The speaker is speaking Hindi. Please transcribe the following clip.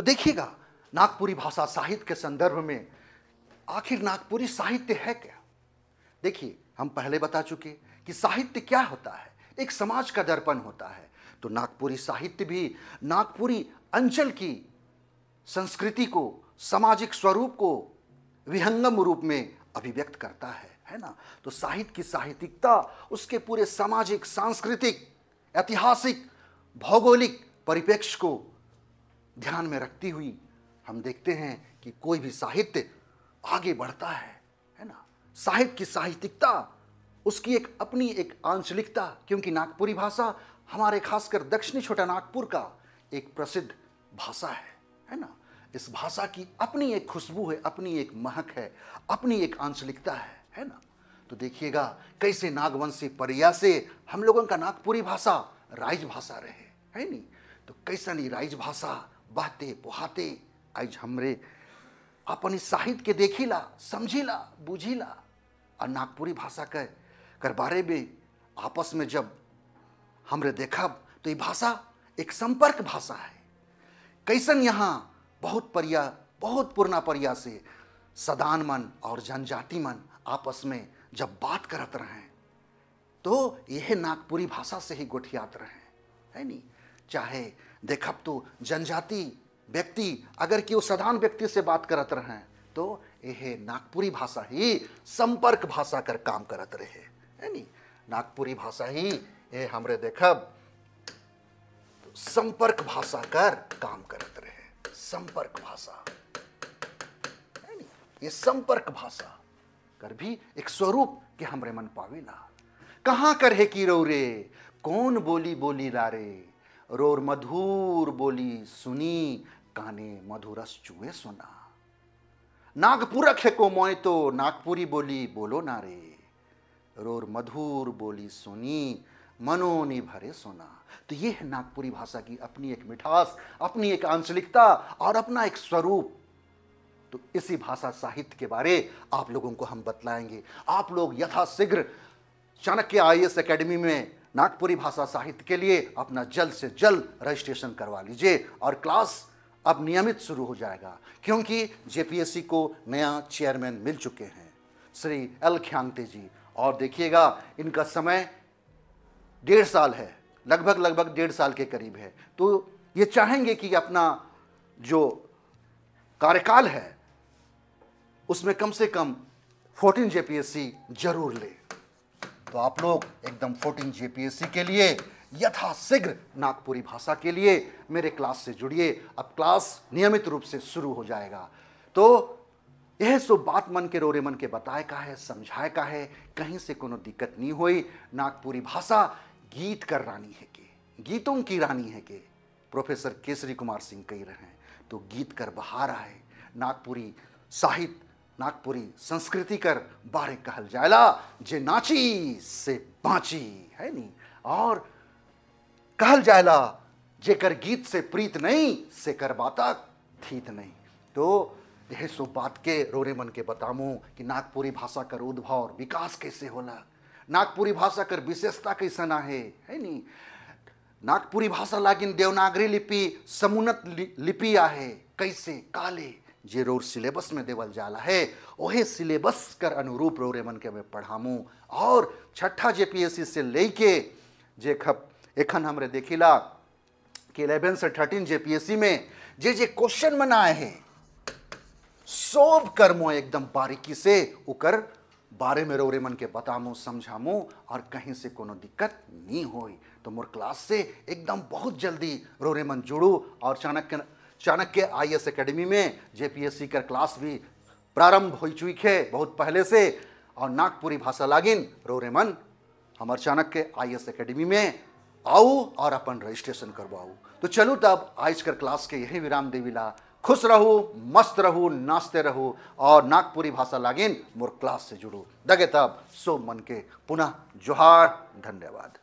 तो देखिएगा, नागपुरी भाषा साहित्य के संदर्भ में आखिर नागपुरी साहित्य है क्या। देखिए, हम पहले बता चुके कि साहित्य क्या होता है, एक समाज का दर्पण होता है। तो नागपुरी साहित्य भी नागपुरी अंचल की संस्कृति को, सामाजिक स्वरूप को विहंगम रूप में अभिव्यक्त करता है ना। तो साहित्य की साहित्यिकता उसके पूरे सामाजिक, सांस्कृतिक, ऐतिहासिक, भौगोलिक परिप्रेक्ष्य को ध्यान में रखती हुई हम देखते हैं कि कोई भी साहित्य आगे बढ़ता है ना। साहित्य की साहित्यिकता उसकी एक अपनी एक आंचलिकता, क्योंकि नागपुरी भाषा हमारे खासकर दक्षिणी छोटा नागपुर का एक प्रसिद्ध भाषा है ना। इस भाषा की अपनी एक खुशबू है, अपनी एक महक है, अपनी एक आंचलिकता है ना। तो देखिएगा कैसे नागवंशी परिया से हम लोगों का नागपुरी भाषा राइज भाषा रहे है नी। तो कैसा नहीं राइज भाषा बहते पोहाते आज हमरे अपन साहित्य के देखिला, समझिला, बुझिला। और नागपुरी भाषा कर बारे में आपस में जब हमरे देखब तो ये भाषा एक संपर्क भाषा है। कैसन यहाँ बहुत पुराना परिया से सदान मन और जनजाति मन आपस में जब बात करत रहे तो यह नागपुरी भाषा से ही गोठियात रहे है नी। चाहे देखब तो जनजाति व्यक्ति अगर कि वो सदान व्यक्ति से बात करत रहे तो यह नागपुरी भाषा ही संपर्क भाषा कर काम करत रहे है नी। नागपुरी भाषा ही ये हमरे देखब तो संपर्क भाषा कर काम करत रहे। संपर्क भाषा है नी। ये संपर्क भाषा कर भी एक स्वरूप के हमरे मन पावेला। कहाँ कर है की रो रे, कौन बोली बोली लारे, रोर मधुर बोली सुनी, काने मधुरस चुए सुना। नागपुरक है को मोय तो नागपुरी बोली बोलो ना रे, रोर मधुर बोली सुनी, मनोनी भरे सुना। तो ये है नागपुरी भाषा की अपनी एक मिठास, अपनी एक आंचलिकता और अपना एक स्वरूप। तो इसी भाषा साहित्य के बारे आप लोगों को हम बतलाएंगे। आप लोग यथाशीघ्र चाणक्य आईएएस एकेडमी में नागपुरी भाषा साहित्य के लिए अपना जल्द से जल्द रजिस्ट्रेशन करवा लीजिए और क्लास अब नियमित शुरू हो जाएगा, क्योंकि जेपीएससी को नया चेयरमैन मिल चुके हैं, श्री एल ख्यांगते जी। और देखिएगा इनका समय 1.5 साल है, लगभग 1.5 साल के करीब है। तो ये चाहेंगे कि अपना जो कार्यकाल है उसमें कम से कम 14 जेपीएससी जरूर ले। तो आप लोग एकदम 14 जेपीएससी के लिए यथाशीघ्र नागपुरी भाषा के लिए मेरे क्लास से जुड़िए। अब क्लास नियमित रूप से शुरू हो जाएगा। तो यह सब बात मन के रोरे मन के बताए का है, समझाए का है, कहीं से कोनो दिक्कत नहीं हुई। नागपुरी भाषा गीत कर रानी है के, गीतों की रानी है के प्रोफेसर केसरी कुमार सिंह कही रहे हैं। तो गीत कर बहार आए, नागपुरी साहित्य, नागपुरी संस्कृति कर बारे कहल जायला, जे नाची से बाँची है नी। और कहल जायला जेकर गीत से प्रीत नहीं, से कर बाता थीत नहीं। तो यह सो बात के रोरे मन के बतामू कि नागपुरी भाषा कर उद्भव और विकास कैसे होला, नागपुरी भाषा कर विशेषता कैसन है नी। नागपुरी भाषा लागिन देवनागरी लिपि समुन्नत लिपि आहे, कैसे काले जे रोर सिलेबस में देवल जाला है वही सिलेबस कर अनुरूप रोरे मन के मैं पढ़ामू। और छठा जेपीएससी से लेके जे खब एखन हमरे देखिला कि 11 से 13 जेपीएससी में जे क्वेश्चन मन आए हैं सोब कर्मो एकदम बारीकी से उकर बारे में रोरे मन के बतामो, समझामो और कहीं से कोनो दिक्कत नहीं होई। तो मोर क्लास से एकदम बहुत जल्दी रोरे मन जुड़ू। और चाणक्य आईएएस एकेडमी में जेपीएससी का क्लास भी प्रारंभ हो चुकी है बहुत पहले से। और नागपुरी भाषा लागिन रोरे मन हमार चाणक्य आईएएस एकेडमी में आओ और अपन रजिस्ट्रेशन करवाओ। तो चलू तब आज कर क्लास के यही विराम देविला। खुश रहो, मस्त रहो, नाचते रहो और नागपुरी भाषा लागिन मोर क्लास से जुड़ो। दगे तब सो मन के पुनः जोहार, धन्यवाद।